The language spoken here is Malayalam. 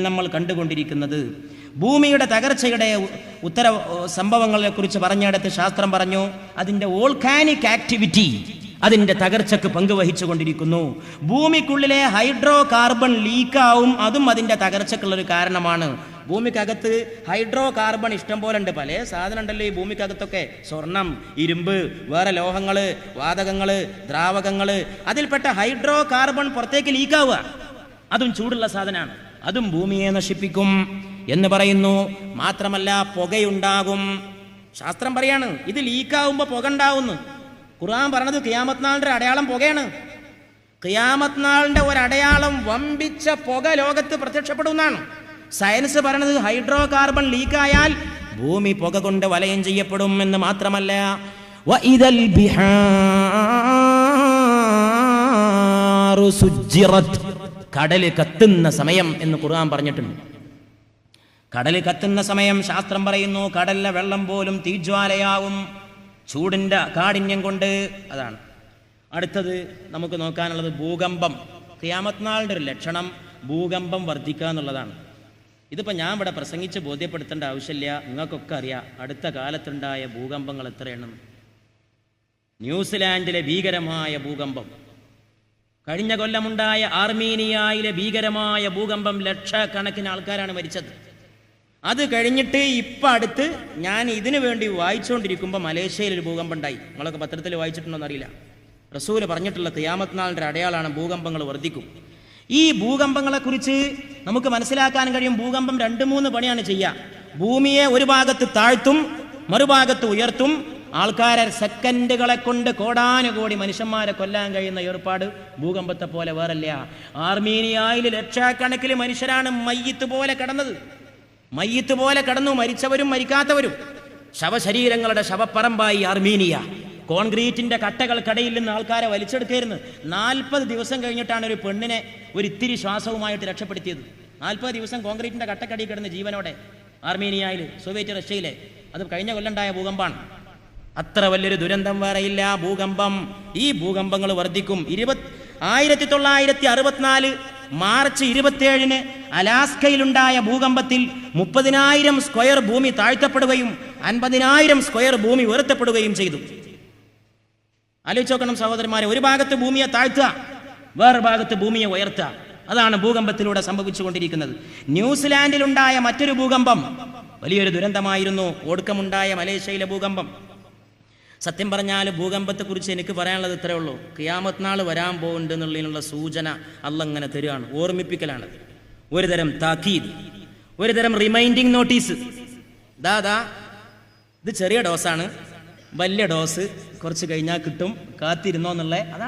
നമ്മൾ കണ്ടുകൊണ്ടിരിക്കുന്നത് ഭൂമിയുടെ തകർച്ചയുടെ ഉത്തര സംഭവങ്ങളെ കുറിച്ച് പറഞ്ഞിടത്ത് ശാസ്ത്രം പറഞ്ഞു അതിൻ്റെ വോൾക്കാനിക് ആക്ടിവിറ്റി അതിൻ്റെ തകർച്ചക്ക് പങ്കുവഹിച്ചുകൊണ്ടിരിക്കുന്നു. ഭൂമിക്കുള്ളിലെ ഹൈഡ്രോ കാർബൺ ലീക്കാവും, അതും അതിൻ്റെ തകർച്ചക്കുള്ളൊരു കാരണമാണ്. ഭൂമിക്കകത്ത് ഹൈഡ്രോ കാർബൺ ഇഷ്ടം പോലെ ഉണ്ട്, പല സാധനം ഉണ്ടല്ലോ ഈ ഭൂമിക്കകത്തൊക്കെ, സ്വർണം, ഇരുമ്പ്, വേറെ ലോഹങ്ങൾ, വാതകങ്ങൾ, ദ്രാവകങ്ങൾ, അതിൽപ്പെട്ട ഹൈഡ്രോ കാർബൺ പുറത്തേക്ക് ലീക്കാവുക, അതും ചൂടുള്ള സാധനമാണ്, അതും ഭൂമിയെ നശിപ്പിക്കും എന്ന് പറയുന്നു. മാത്രമല്ല പുകയുണ്ടാകും. ശാസ്ത്രം പറയാണ് ഇത് ലീക്കാവുമ്പോൾ പുക ഉണ്ടാവുന്നു. ഖുർആൻ പറഞ്ഞത് ഖിയാമത്ത് നാളിന്റെ അടയാളം പുകയാണ്. ഖിയാമത്ത് നാളിന്റെ ഒരടയാളം വമ്പിച്ച പുക ലോകത്ത് പ്രത്യക്ഷപ്പെടുന്നതാണ്. സയൻസ് പറയണത് ഹൈഡ്രോ കാർബൺ ലീക്കായാൽ ഭൂമി പുക കൊണ്ട് വലയം ചെയ്യപ്പെടും എന്ന് മാത്രമല്ല, വഇദൽ ബിഹാറു സുജ്ജിറത്, കടല് കത്തുന്ന സമയം എന്ന് ഖുർആൻ പറഞ്ഞിട്ടുണ്ട്. കടല് കത്തുന്ന സമയം ശാസ്ത്രം പറയുന്നു കടലിലെ വെള്ളം പോലും തീജ്വാലയാവും ചൂടിൻ്റെ കാഠിന്യം കൊണ്ട്. അതാണ് അടുത്തത് നമുക്ക് നോക്കാനുള്ളത് ഭൂകമ്പം. ഖിയാമത്ത് നാളിൻ്റെ ഒരു ലക്ഷണം ഭൂകമ്പം വർദ്ധിക്കുക എന്നുള്ളതാണ്. ഇതിപ്പോൾ ഞാൻ ഇവിടെ പ്രസംഗിച്ച് ബോധ്യപ്പെടുത്തേണ്ട ആവശ്യമില്ല, നിങ്ങൾക്കൊക്കെ അറിയാം അടുത്ത കാലത്തുണ്ടായ ഭൂകമ്പങ്ങൾ എത്രയാണ്. ന്യൂസിലാൻഡിലെ ഭീകരമായ ഭൂകമ്പം, കഴിഞ്ഞ കൊല്ലമുണ്ടായ ആർമീനിയയിലെ ഭീകരമായ ഭൂകമ്പം, ലക്ഷക്കണക്കിന് ആൾക്കാരാണ് മരിച്ചത്. അത് കഴിഞ്ഞിട്ട് ഇപ്പം അടുത്ത് ഞാൻ ഇതിനു വേണ്ടി വായിച്ചുകൊണ്ടിരിക്കുമ്പോൾ മലേഷ്യയിൽ ഒരു ഭൂകമ്പം ഉണ്ടായി. നമ്മളൊക്കെ പത്രത്തിൽ വായിച്ചിട്ടുണ്ടോ എന്നറിയില്ല. റസൂല് പറഞ്ഞിട്ടുള്ള ഖിയാമത്ത് നാളിൻ്റെ അടയാളാണ് ഭൂകമ്പങ്ങൾ വർദ്ധിക്കും. ഈ ഭൂകമ്പങ്ങളെക്കുറിച്ച് നമുക്ക് മനസ്സിലാക്കാൻ കഴിയും. ഭൂകമ്പം 2-3 പണിയാണ് ചെയ്യുക. ഭൂമിയെ ഒരു ഭാഗത്ത് താഴ്ത്തും, മറുഭാഗത്ത് ഉയർത്തും. ആൾക്കാരെ സെക്കൻഡുകളെ കൊണ്ട് കോടാനുകോടി മനുഷ്യന്മാരെ കൊല്ലാൻ കഴിയുന്ന ഏർപ്പാട് ഭൂകമ്പത്തെ പോലെ വേറല്ല. ആർമീനിയയിൽ ലക്ഷക്കണക്കിന് മനുഷ്യരാണ് മയ്യിത്ത് പോലെ കിടന്നത്. മയ്യിത്ത് പോലെ കടന്നു, മരിച്ചവരും മരിക്കാത്തവരും. ശവശരീരങ്ങളുടെ ശവപ്പറമ്പായി ആർമീനിയ. കോൺക്രീറ്റിന്റെ കട്ടകൾക്കടയിൽ നിന്ന് ആൾക്കാരെ വലിച്ചെടുക്കരുന്ന്. 40 ദിവസം കഴിഞ്ഞിട്ടാണ് ഒരു പെണ്ണിനെ ഒരു ഇത്തിരി ശ്വാസവുമായിട്ട് രക്ഷപ്പെടുത്തിയത്. 40 ദിവസം കോൺക്രീറ്റിന്റെ കട്ടക്കടിയിൽ കിടന്ന് ജീവനോടെ ആർമീനിയയിൽ, സോവിയറ്റ് റഷ്യയിലെ. അത് കഴിഞ്ഞ കൊല്ലണ്ടായ ഭൂകമ്പാണ്. അത്ര വലിയൊരു ദുരന്തം വേറെയില്ല ഭൂകമ്പം. ഈ ഭൂകമ്പങ്ങൾ വർദ്ധിക്കും. 1964 മാർച്ച് 27 അലാസ്കയിലുണ്ടായ ഭൂകമ്പത്തിൽ 30,000 സ്ക്വയർ ഭൂമി താഴ്ത്തപ്പെടുകയും 50,000 സ്ക്വയർ ഭൂമി ഉയർത്തപ്പെടുകയും ചെയ്തു. ആലോചിച്ച് നോക്കണം സഹോദരന്മാരെ, ഒരു ഭാഗത്ത് ഭൂമിയെ താഴ്ത്തുക, വേറെ ഭാഗത്ത് ഭൂമിയെ ഉയർത്തുക. അതാണ് ഭൂകമ്പത്തിലൂടെ സംഭവിച്ചുകൊണ്ടിരിക്കുന്നത്. ന്യൂസിലാൻഡിലുണ്ടായ മറ്റൊരു ഭൂകമ്പം വലിയൊരു ദുരന്തമായിരുന്നു. ഒടുക്കമുണ്ടായ മലേഷ്യയിലെ ഭൂകമ്പം. സത്യം പറഞ്ഞാൽ ഭൂകമ്പത്തെക്കുറിച്ച് എനിക്ക് പറയാനുള്ളത് ഇത്രയേ ഉള്ളൂ. ഖിയാമത്ത് നാൾ വരാൻ പോകുന്നുണ്ട് എന്നുള്ളതിനുള്ള സൂചന അള്ളാഹ് ഇങ്ങനെ തരികയാണ്, ഓർമ്മിപ്പിക്കലാണത്. ഒരു തരം താക്കീത്, ഒരു തരം റിമൈൻഡിങ് നോട്ടീസ്. ഇത് ചെറിയ ഡോസാണ്, വലിയ ഡോസ് കുറച്ച് കഴിഞ്ഞാൽ കിട്ടും, കാത്തിരുന്നോ എന്നുള്ള. അതാണ്